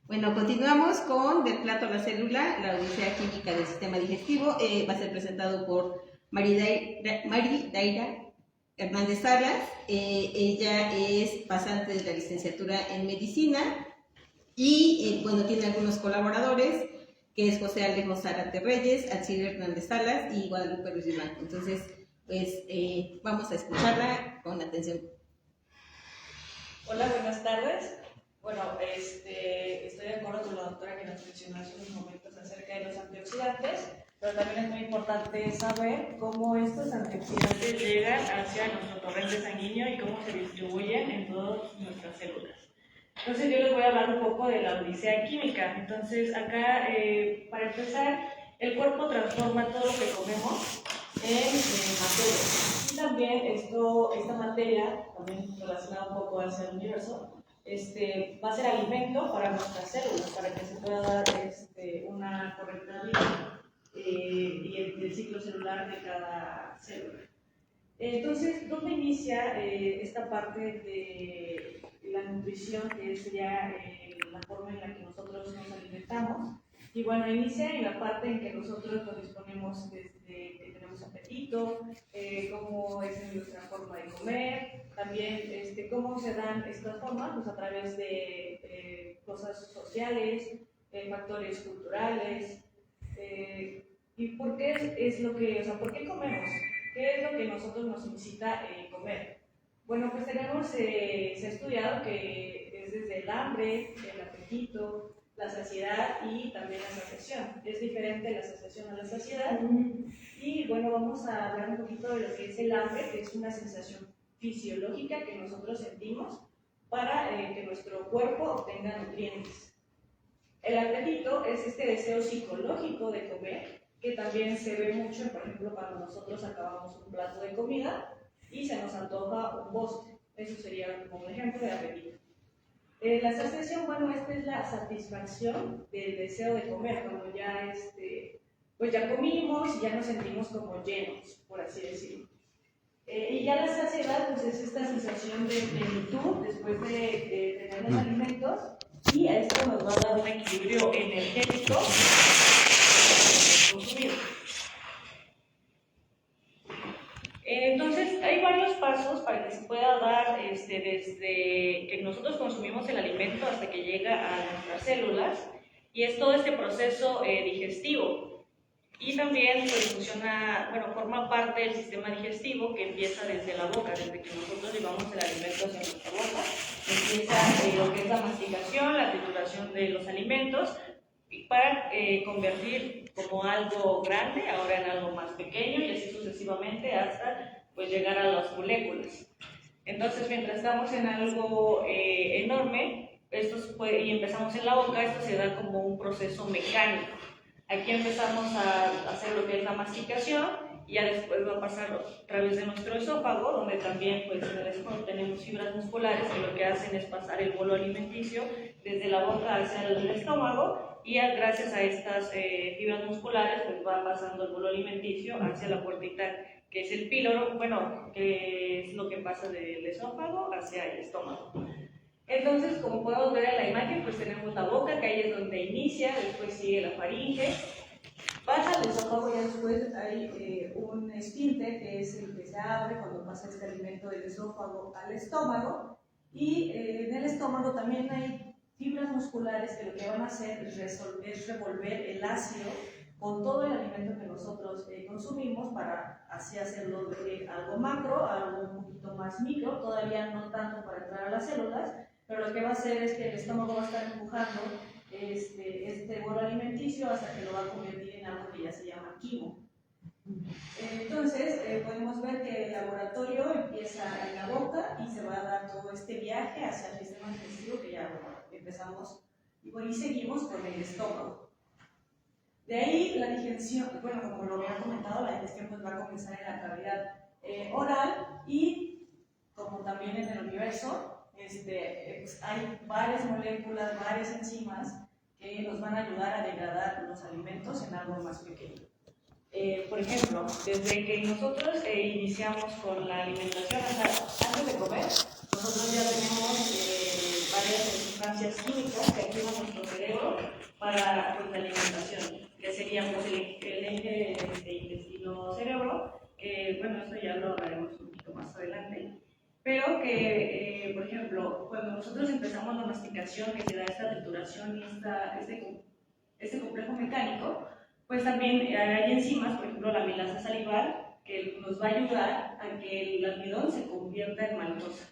Bueno, continuamos con Del plato a la célula, la odisea química del sistema digestivo. Va a ser presentado por Daira Hernández Salas. Ella es pasante de la licenciatura en medicina y bueno, tiene algunos colaboradores, que es José Alejo Zárate Reyes, Alcides Hernández Salas y Guadalupe Ruiz Blanco. Entonces, pues vamos a escucharla con atención. Hola, buenas tardes. Bueno, estoy de acuerdo con la doctora que nos mencionó hace unos momentos acerca de los antioxidantes, pero también es muy importante saber cómo estos antioxidantes llegan hacia nuestro torrente sanguíneo y cómo se distribuyen en todas nuestras células. Entonces yo les voy a hablar un poco de la odisea química. Entonces acá, para empezar, el cuerpo transforma todo lo que comemos en materia. Y también esta materia, también relacionada un poco hacia el universo, va a ser alimento para nuestras células, para que se pueda dar una correcta vida y el ciclo celular de cada célula. Entonces, ¿dónde inicia esta parte de la nutrición, que sería la forma en la que nosotros nos alimentamos? Y bueno, inicia en la parte en que nosotros nos disponemos desde que tenemos apetito, cómo es nuestra forma de comer, también cómo se dan estas formas, pues a través de cosas sociales, factores culturales, y por qué es lo que, o sea, ¿por qué comemos? ¿Qué es lo que nosotros nos incita comer? Bueno, pues se ha estudiado que es desde el hambre, el apetito, la saciedad y también la saciación. Es diferente la saciación a la saciedad. Y bueno, vamos a hablar un poquito de lo que es el hambre, que es una sensación fisiológica que nosotros sentimos para que nuestro cuerpo obtenga nutrientes. El apetito es este deseo psicológico de comer, que también se ve mucho, por ejemplo, cuando nosotros acabamos un plato de comida y se nos antoja un postre. Eso sería como un ejemplo de apetito. La saciación, bueno, esta es la satisfacción del deseo de comer, cuando ya, pues ya comimos y ya nos sentimos como llenos, por así decirlo. Y ya la saciedad, pues es esta sensación de plenitud después de tener los alimentos, y a esto nos va a dar un equilibrio energético consumido. Entonces, hay varios pasos para que se pueda dar desde que nosotros consumimos el alimento hasta que llega a nuestras células, y es todo este proceso digestivo. Y también pues, forma parte del sistema digestivo, que empieza desde la boca, desde que nosotros llevamos el alimento hacia nuestra boca. Empieza lo que es la masticación, la trituración de los alimentos, para convertir como algo grande, ahora en algo más pequeño, y así sucesivamente hasta pues, llegar a las moléculas. Entonces, mientras estamos en algo enorme, y empezamos en la boca, esto se da como un proceso mecánico. Aquí empezamos a hacer lo que es la masticación, y ya después va a pasar a través de nuestro esófago, donde también pues, en el esófago tenemos fibras musculares que lo que hacen es pasar el bolo alimenticio desde la boca hacia el estómago, y gracias a estas fibras musculares pues, va pasando el bolo alimenticio hacia la puertita, que es el píloro, que es lo que pasa del esófago hacia el estómago. Entonces, como podemos ver en la imagen, pues tenemos la boca, que ahí es donde inicia, después sigue la faringe, pasa el esófago, y después hay un esfínter, que es el que se abre cuando pasa este alimento del esófago al estómago, y en el estómago también hay fibras musculares que lo que van a hacer es revolver el ácido con todo el alimento que nosotros consumimos, para así hacerlo de algo macro a algo un poquito más micro, todavía no tanto para entrar a las células, pero lo que va a hacer es que el estómago va a estar empujando este bolo alimenticio hasta que lo va a convertir en algo que ya se llama quimo. Entonces, podemos ver que el laboratorio empieza en la boca y se va a dar todo este viaje hacia el sistema digestivo, que ya empezamos y seguimos con el estómago. De ahí la digestión, como lo había comentado, la digestión pues va a comenzar en la cavidad oral, y como también en el universo, pues hay varias moléculas, varias enzimas que nos van a ayudar a degradar los alimentos en algo más pequeño. Por ejemplo, desde que nosotros iniciamos con la alimentación, antes de comer, nosotros ya tenemos varias sustancias químicas que activan nuestro cerebro para pues, la alimentación, que sería pues, el eje intestino-cerebro, que bueno, esto ya lo hablaremos un poquito más adelante, pero que, por ejemplo, cuando nosotros empezamos la masticación, que se da esta trituración y este complejo mecánico, pues también hay enzimas, por ejemplo la amilasa salival, que nos va a ayudar a que el almidón se convierta en maltosa.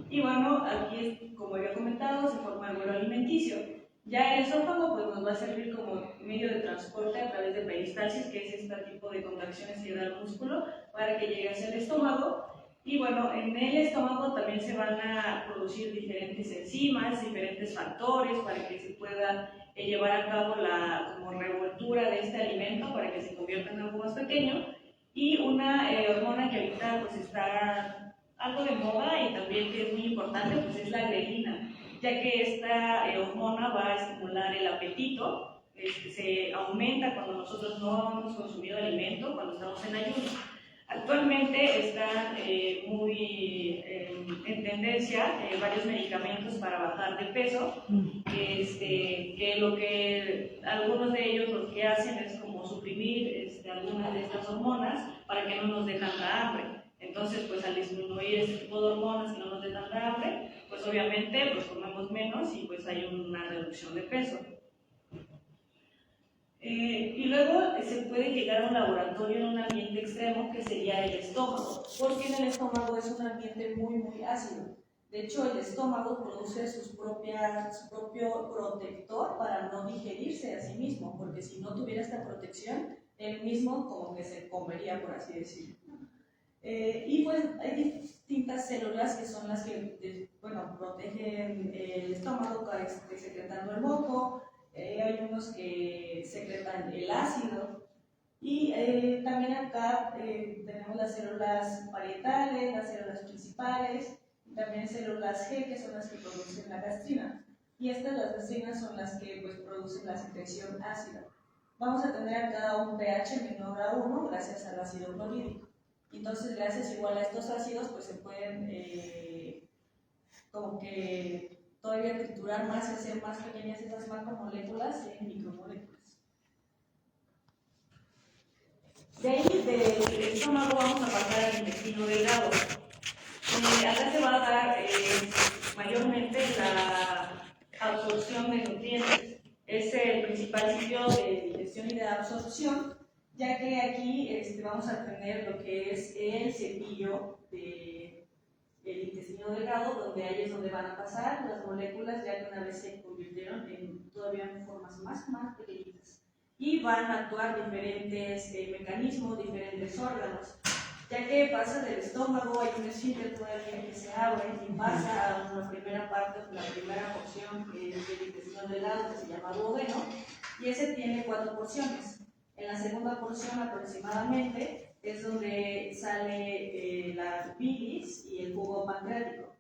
Y bueno, aquí, como había comentado, se forma el vuelo alimenticio. Ya el esófago pues, nos va a servir como medio de transporte a través de peristalsis, que es este tipo de contracciones que da el músculo para que llegue hacia el estómago. Y bueno, en el estómago también se van a producir diferentes enzimas, diferentes factores para que se pueda llevar a cabo la como revoltura de este alimento para que se convierta en algo más pequeño. Y una hormona que ahorita pues, está algo de moda y también que es muy importante pues, es la grelina, ya que esta hormona va a estimular el apetito, se aumenta cuando nosotros no hemos consumido alimento, cuando estamos en ayuno. Actualmente están muy en tendencia varios medicamentos para bajar de peso, que algunos de ellos lo que hacen es como suprimir algunas de estas hormonas para que no nos dé tanta hambre. Entonces, pues al disminuir este tipo de hormonas que no nos dé tanta hambre, pues obviamente pues comemos menos y pues hay una reducción de peso. Y luego se puede llegar a un laboratorio en un ambiente extremo que sería el estómago, porque en el estómago es un ambiente muy ácido. De hecho, el estómago produce su propio protector para no digerirse a sí mismo, porque si no tuviera esta protección, él mismo como que se comería, por así decirlo. Y pues hay distintas células que son las que protegen el estómago, secretando el moco. Hay unos que secretan el ácido y también acá tenemos las células parietales, las células principales, y también células G que son las que producen la gastrina, y las gastrinas son las que pues, producen la secreción ácida. Vamos a tener acá un pH menor a 1 gracias al ácido clorhídrico. Entonces, gracias igual a estos ácidos pues se pueden como que todavía triturar más y hacer más pequeñas esas macromoléculas en micromoléculas. De ahí, del estómago, vamos a pasar al intestino delgado. Acá se va a dar mayormente la absorción de nutrientes. Es el principal sitio de digestión y de absorción, ya que aquí vamos a tener lo que es el cepillo el intestino delgado, donde ahí es donde van a pasar las moléculas, ya que una vez se convirtieron todavía en formas más pequeñitas. Y van a actuar diferentes mecanismos, diferentes órganos, ya que pasa del estómago, hay un esfínter todavía que se abre y pasa a una primera parte, la primera porción del intestino delgado, que se llama duodeno, y ese tiene 4 porciones. En la segunda porción aproximadamente es donde sale la bilis y el jugo pancreático.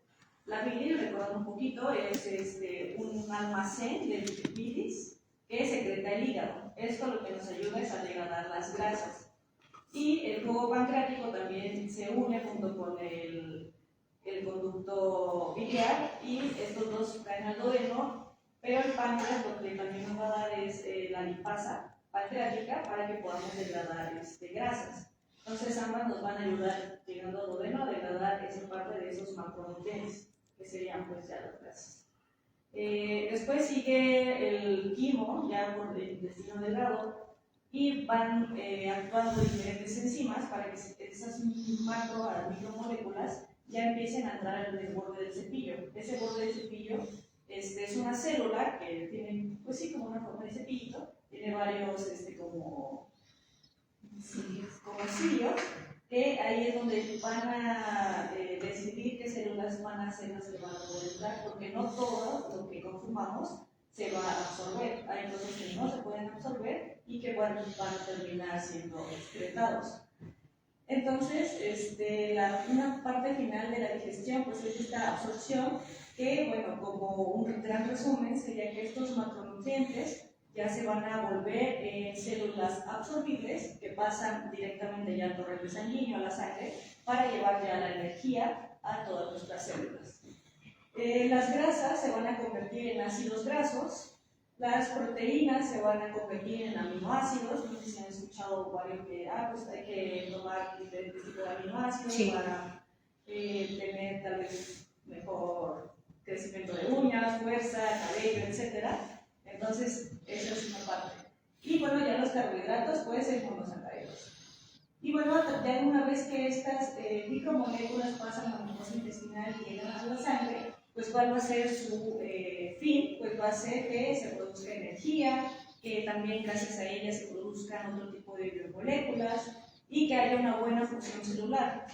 La bilis, recordando un poquito, es un almacén de bilis que secreta el hígado. Esto lo que nos ayuda es a degradar las grasas. Y el jugo pancreático también se une junto con el conducto biliar, y estos dos caen al duodeno, pero el páncreas lo que también nos va a dar es la lipasa pancreática para que podamos degradar grasas. Entonces ambas nos van a ayudar, llegando al duodeno, a degradar esa parte de esos macronutrientes, que serían pues ya las grasas. Después sigue el quimo, ya por el intestino delgado, y van actuando diferentes enzimas para que esas micromoléculas ya empiecen a entrar en el borde del cepillo. Ese borde del cepillo es una célula que tiene, pues sí, como una forma de cepillito, tiene varios como cilios, que ahí es donde van a decidir qué células van a ser las que van a poder entrar, porque no todo lo que consumamos se va a absorber. Hay cosas que no se pueden absorber y que van a terminar siendo excretados. Entonces, una parte final de la digestión pues es esta absorción, que, bueno, como un gran resumen, sería que estos macronutrientes ya se van a volver en células absorbibles que pasan directamente ya al torrente sanguíneo, a la sangre, para llevar ya la energía a todas nuestras células. Las grasas se van a convertir en ácidos grasos, las proteínas se van a convertir en aminoácidos. No sé si han escuchado varios que pues hay que tomar diferentes tipos de aminoácidos para tener tal vez mejor crecimiento de uñas, fuerza, cabello, etc. Entonces, esa es una parte. Y bueno, ya los carbohidratos, pues el monosacáridos. Y bueno, ya una vez que estas micromoléculas pasan a la mucosa intestinal y llegan a la sangre, pues ¿cuál va a ser su fin? Pues va a ser que se produzca energía, que también gracias a ella se produzcan otro tipo de biomoléculas y que haya una buena función celular.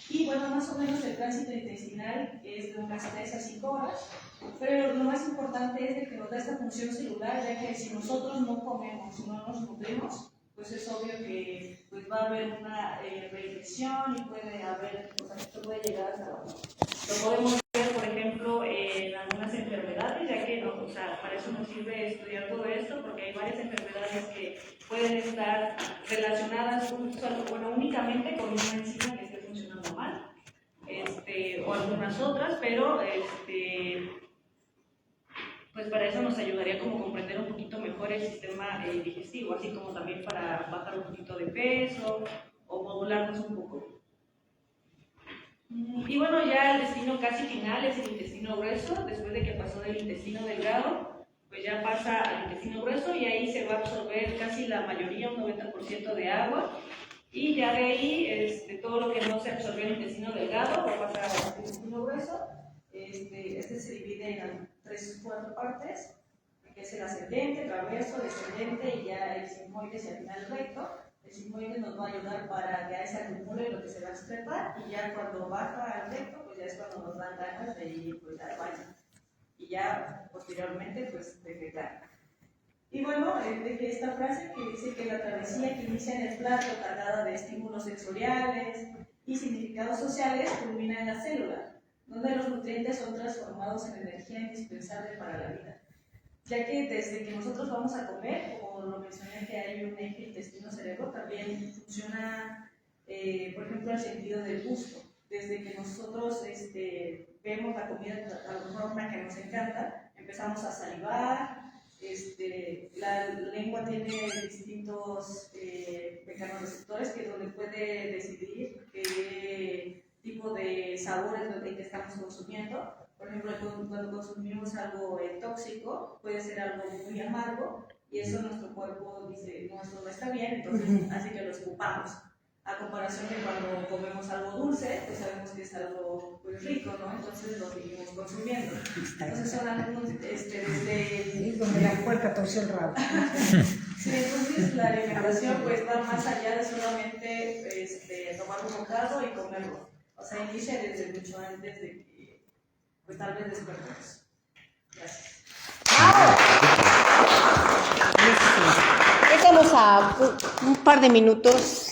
Y bueno, más o menos el tránsito intestinal es de unas 3 a 5 horas, pero lo más importante es de que nos da esta función celular, ya que si nosotros no comemos, no nos nutrimos, pues es obvio que pues va a haber una reinfección y puede haber, o sea, esto puede llegar hasta la muerte. Lo podemos ver, por ejemplo, en algunas enfermedades, ya que no, o sea, para eso nos sirve estudiar todo esto, porque hay varias enfermedades que pueden estar relacionadas únicamente con una enzima que esté funcionando mal, o algunas otras, pero pues para eso nos ayudaría como comprender un poquito mejor el sistema digestivo, así como también para bajar un poquito de peso o modularnos un poco. Y bueno, ya el destino casi final es el intestino grueso. Después de que pasó del intestino delgado, pues ya pasa al intestino grueso y ahí se va a absorber casi la mayoría, un 90% de agua. Y ya de ahí, todo lo que no se absorbió en el intestino delgado va a pasar al intestino grueso. Este se divide en 3 o 4 partes, que es el ascendente, traverso, descendente y ya el sigmoides y al final el recto. El sigmoide nos va a ayudar para que ahí se acumule lo que se va a excretar y ya cuando baja al recto, pues ya es cuando nos dan ganas de ir pues, al baño. Y ya posteriormente, pues defecar. Y bueno, de esta frase que dice que la travesía que inicia en el plato cargada de estímulos sensoriales y significados sociales culmina en la célula, donde los nutrientes son transformados en energía indispensable para la vida. Ya que desde que nosotros vamos a comer, como lo mencioné que hay un eje intestino-cerebro, también funciona, por ejemplo, el sentido del gusto. Desde que nosotros vemos la comida, a lo mejor una que nos encanta, empezamos a salivar, la lengua tiene distintos mecanorreceptores que donde puede decidir qué tipo de sabor es lo que estamos consumiendo. Por ejemplo, cuando consumimos algo tóxico, puede ser algo muy amargo y eso nuestro cuerpo dice, no, esto no está bien, entonces hace que lo escupamos. A comparación de cuando comemos algo dulce, pues sabemos que es algo pues, rico, ¿no? Entonces lo seguimos consumiendo. Entonces son algunos, desde... donde la puerca torció el rabo. Sí, entonces la alimentación pues va más allá de solamente tomar un bocado y comerlo. O sea, inicia desde mucho antes de que, pues tal vez despertemos. Gracias. Dejamos a un par de minutos